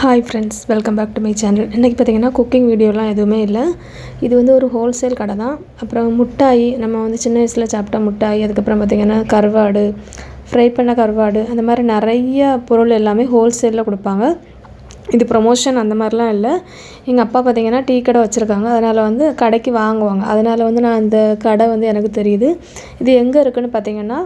Hi friends, welcome back to my channel. இன்றைக்கி பார்த்திங்கன்னா cooking வீடியோலாம் எதுவுமே இல்லை. இது வந்து ஒரு ஹோல்சேல் கடை தான். அப்புறம் முட்டாய், நம்ம வந்து சின்ன வயசில் சாப்பிட்ட முட்டாய், அதுக்கப்புறம் பார்த்திங்கன்னா கருவாடு, ஃப்ரை பண்ண கருவாடு, அந்த மாதிரி நிறைய பொருள் எல்லாமே ஹோல்சேலில் கொடுப்பாங்க. இது ப்ரொமோஷன் அந்த மாதிரிலாம் இல்லை. எங்கள் அப்பா பார்த்திங்கன்னா டீ கடை வச்சுருக்காங்க. அதனால் வந்து கடைக்கு வாங்குவாங்க. அதனால் வந்து நான் இந்த கடை வந்து எனக்கு தெரியுது. இது எங்கே இருக்குதுன்னு பார்த்திங்கன்னா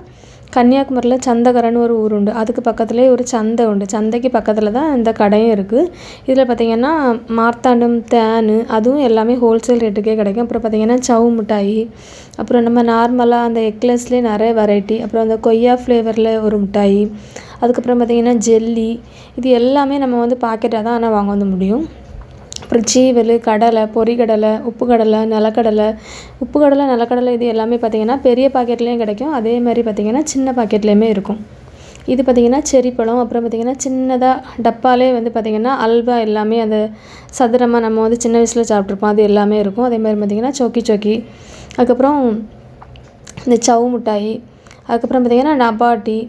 கன்னியாகுமரியில் சந்தகரன்னு ஒரு ஊர் உண்டு. அதுக்கு பக்கத்துலேயே ஒரு சந்தை உண்டு. சந்தைக்கு பக்கத்தில் தான் இந்த கடையும் இருக்குது. இதில் பார்த்திங்கன்னா மார்த்தாண்டம், தேன், அதுவும் எல்லாமே ஹோல்சேல் ரேட்டுக்கே கிடைக்கும். அப்புறம் பார்த்திங்கன்னா சவு மிட்டாய், அப்புறம் நம்ம நார்மலாக அந்த எக்லெஸ்லேயே நிறைய வெரைட்டி, அப்புறம் அந்த கொய்யா ஃப்ளேவரில் ஒரு மிட்டாய், அதுக்கப்புறம் பார்த்திங்கன்னா ஜெல்லி, இது எல்லாமே நம்ம வந்து பாக்கெட்டாக தான் ஆனால் வாங்க வந்து முடியும். அப்புறம் சீவல், கடலை, பொரிகடலை, உப்பு கடலை, நிலக்கடலை, உப்பு கடலை, நிலக்கடலை, இது எல்லாமே பார்த்திங்கன்னா பெரிய பாக்கெட்லேயும் கிடைக்கும். அதே மாதிரி பார்த்திங்கன்னா சின்ன பாக்கெட்லேயுமே இருக்கும். இது பார்த்திங்கன்னா செரி பழம், அப்புறம் பார்த்திங்கன்னா சின்னதாக டப்பாலே வந்து பார்த்திங்கன்னா அல்வா, எல்லாமே அந்த சதுரமாக நம்ம வந்து சின்ன வயசில் சாப்பிட்ருப்போம், அது எல்லாமே இருக்கும். அதே மாதிரி பார்த்திங்கன்னா சொக்கி, அதுக்கப்புறம் இந்த சவு மிட்டாய், அதுக்கப்புறம் பார்த்திங்கன்னா நபாட்டி,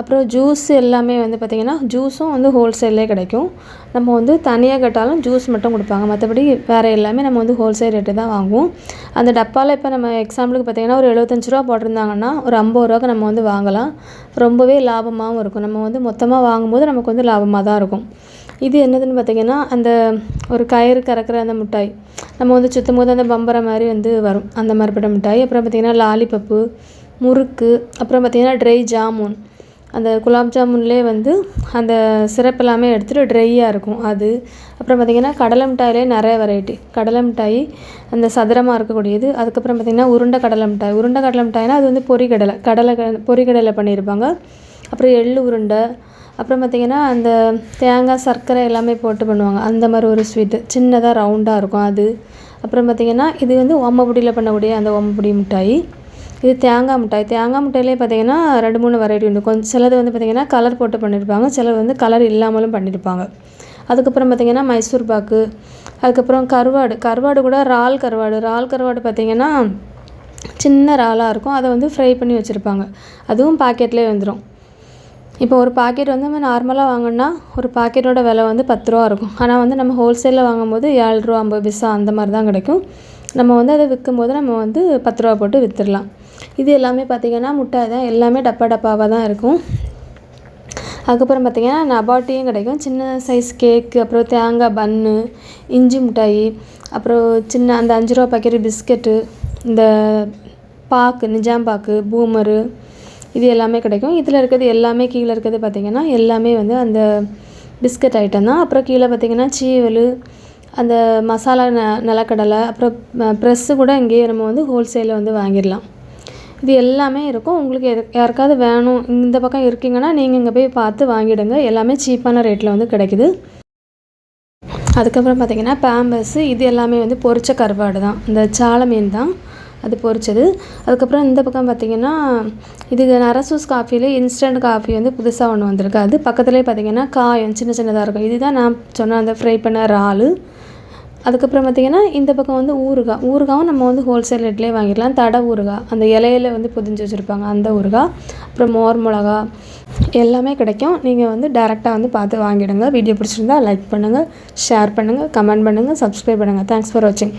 அப்புறம் ஜூஸ் எல்லாமே வந்து பார்த்திங்கன்னா ஜூஸும் வந்து ஹோல்சேல்லே கிடைக்கும். நம்ம வந்து தனியாக கேட்டாலும் ஜூஸ் மட்டும் கொடுப்பாங்க. மற்றபடி வேறு எல்லாமே நம்ம வந்து ஹோல்சேல் ரேட்டு தான் வாங்குவோம். அந்த டப்பாவில் இப்போ நம்ம எக்ஸாம்பிளுக்கு பார்த்திங்கன்னா ஒரு 75 ரூபா போட்டிருந்தாங்கன்னா ஒரு 50 ரூபாய்க்கு நம்ம வந்து வாங்கலாம். ரொம்பவே லாபமாகவும் இருக்கும். நம்ம வந்து மொத்தமாக வாங்கும்போது நமக்கு வந்து லாபமாக தான் இருக்கும். இது என்னதுன்னு பார்த்திங்கன்னா அந்த ஒரு கயிறு கறக்கிற அந்த மிட்டாய், நம்ம வந்து சுற்றும் போது அந்த பம்பரை மாதிரி வந்து வரும், அந்த மாதிரிப்பட்ட மிட்டாய். அப்புறம் பார்த்திங்கன்னா லாலிபப்பு, முறுக்கு, அப்புறம் பார்த்திங்கன்னா ட்ரை ஜாமுன், அந்த குலாப் ஜாமுன்லேயே வந்து அந்த சிரப் எல்லாமே எடுத்துகிட்டு ட்ரையாக இருக்கும் அது. அப்புறம் பார்த்திங்கன்னா கடலை மிட்டாயிலே நிறைய வெரைட்டி. கடலை மிட்டாய் அந்த சதுரமாக இருக்கக்கூடியது. அதுக்கப்புறம் பார்த்திங்கன்னா உருண்டை கடலை மிட்டாய்னா அது வந்து பொரிகடலை பண்ணியிருப்பாங்க. அப்புறம் எள்ளு உருண்டை, அப்புறம் பார்த்திங்கன்னா அந்த தேங்காய், சர்க்கரை எல்லாமே போட்டு பண்ணுவாங்க. அந்த மாதிரி ஒரு ஸ்வீட்டு சின்னதாக ரவுண்டாக இருக்கும் அது. அப்புறம் பார்த்திங்கன்னா இது வந்து ஓமப்பொடியில் பண்ணக்கூடிய அந்த ஓமப்பொடி மிட்டாய். இது தேங்காய் மிட்டாயிலே பார்த்திங்கன்னா 2-3 வெரைட்டி உண்டு. கொஞ்சம் சிலது வந்து பார்த்திங்கன்னா கலர் போட்டு பண்ணியிருப்பாங்க, சிலது வந்து கலர் இல்லாமலும் பண்ணியிருப்பாங்க. அதுக்கப்புறம் பார்த்திங்கன்னா மைசூர் பாக்கு, அதுக்கப்புறம் கருவாடு கூட இறால் கருவாடு பார்த்திங்கன்னா சின்ன இறாலாக இருக்கும். அதை வந்து ஃப்ரை பண்ணி வச்சுருப்பாங்க. அதுவும் பாக்கெட்லேயே வந்துடும். இப்போ ஒரு பாக்கெட் வந்து நம்ம நார்மலாக வாங்கினா ஒரு பாக்கெட்டோட விலை வந்து 10 ரூபா இருக்கும். ஆனால் வந்து நம்ம ஹோல்சேலில் வாங்கும்போது 7 ரூபா 50 பைசா அந்த மாதிரி தான் கிடைக்கும். நம்ம வந்து அதை விற்கும்போது நம்ம வந்து 10 ரூபா போட்டு விற்றுடலாம். இது எல்லாமே பார்த்திங்கன்னா முட்டாய் தான். எல்லாமே டப்பாவாக தான் இருக்கும். அதுக்கப்புறம் பார்த்திங்கன்னா நபாட்டியும் கிடைக்கும். சின்ன சைஸ் கேக்கு, அப்புறம் தேங்காய் பன்னு, இஞ்சி மிட்டாய், அப்புறம் சின்ன அந்த 5 ரூபா பாக்கெட் பிஸ்கெட்டு, இந்த பாக்கு, நிஜாம் பாக்கு, பூமரு, இது எல்லாமே கிடைக்கும். இதில் இருக்கிறது எல்லாமே, கீழே இருக்கிறது பார்த்திங்கன்னா எல்லாமே வந்து அந்த பிஸ்கட் ஐட்டம் தான். அப்புறம் கீழே பார்த்திங்கன்னா சீவல், அந்த மசாலா, நிலக்கடலை, அப்புறம் ப்ரெஸ்ஸு கூட இங்கேயே நம்ம வந்து ஹோல்சேலில் வந்து வாங்கிடலாம். இது எல்லாமே இருக்கும். உங்களுக்கு யாருக்காவது வேணும், இந்த பக்கம் இருக்கீங்கன்னா நீங்கள் இங்கே போய் பார்த்து வாங்கிடுங்க. எல்லாமே சீப்பான ரேட்டில் வந்து கிடைக்குது. அதுக்கப்புறம் பார்த்திங்கன்னா பேம்பர்ஸு, இது எல்லாமே வந்து பொரிச்ச கருவாடு தான். இந்த சால மீன் தான் அது பொரிச்சது. அதுக்கப்புறம் இந்த பக்கம் பார்த்திங்கன்னா இது நரசூஸ் காஃபிலே இன்ஸ்டன்ட் காஃபி வந்து புதுசாக ஒன்று வந்திருக்கு. அது பக்கத்துலேயே பார்த்திங்கன்னா காயம் சின்னதாக இருக்கும். இதுதான் நான் சொன்ன அந்த ஃப்ரை பண்ண இறால். அதுக்கப்புறம் பார்த்திங்கன்னா இந்த பக்கம் வந்து ஊறுகாவும் நம்ம வந்து ஹோல்சேல் ரேட்லேயே வாங்கிடலாம். தடை ஊறுகாய், அந்த இலையில வந்து பொதிஞ்சு வச்சுருப்பாங்க அந்த ஊறுகாய், அப்புறம் மோர் மிளகா, எல்லாமே கிடைக்கும். நீங்கள் வந்து டேரெக்டாக வந்து பார்த்து வாங்கிடுங்க. வீடியோ பிடிச்சிருந்தா லைக் பண்ணுங்கள், ஷேர் பண்ணுங்கள், கமெண்ட் பண்ணுங்கள், சப்ஸ்கிரைப் பண்ணுங்கள். தேங்க்ஸ் ஃபார் வாட்சிங்.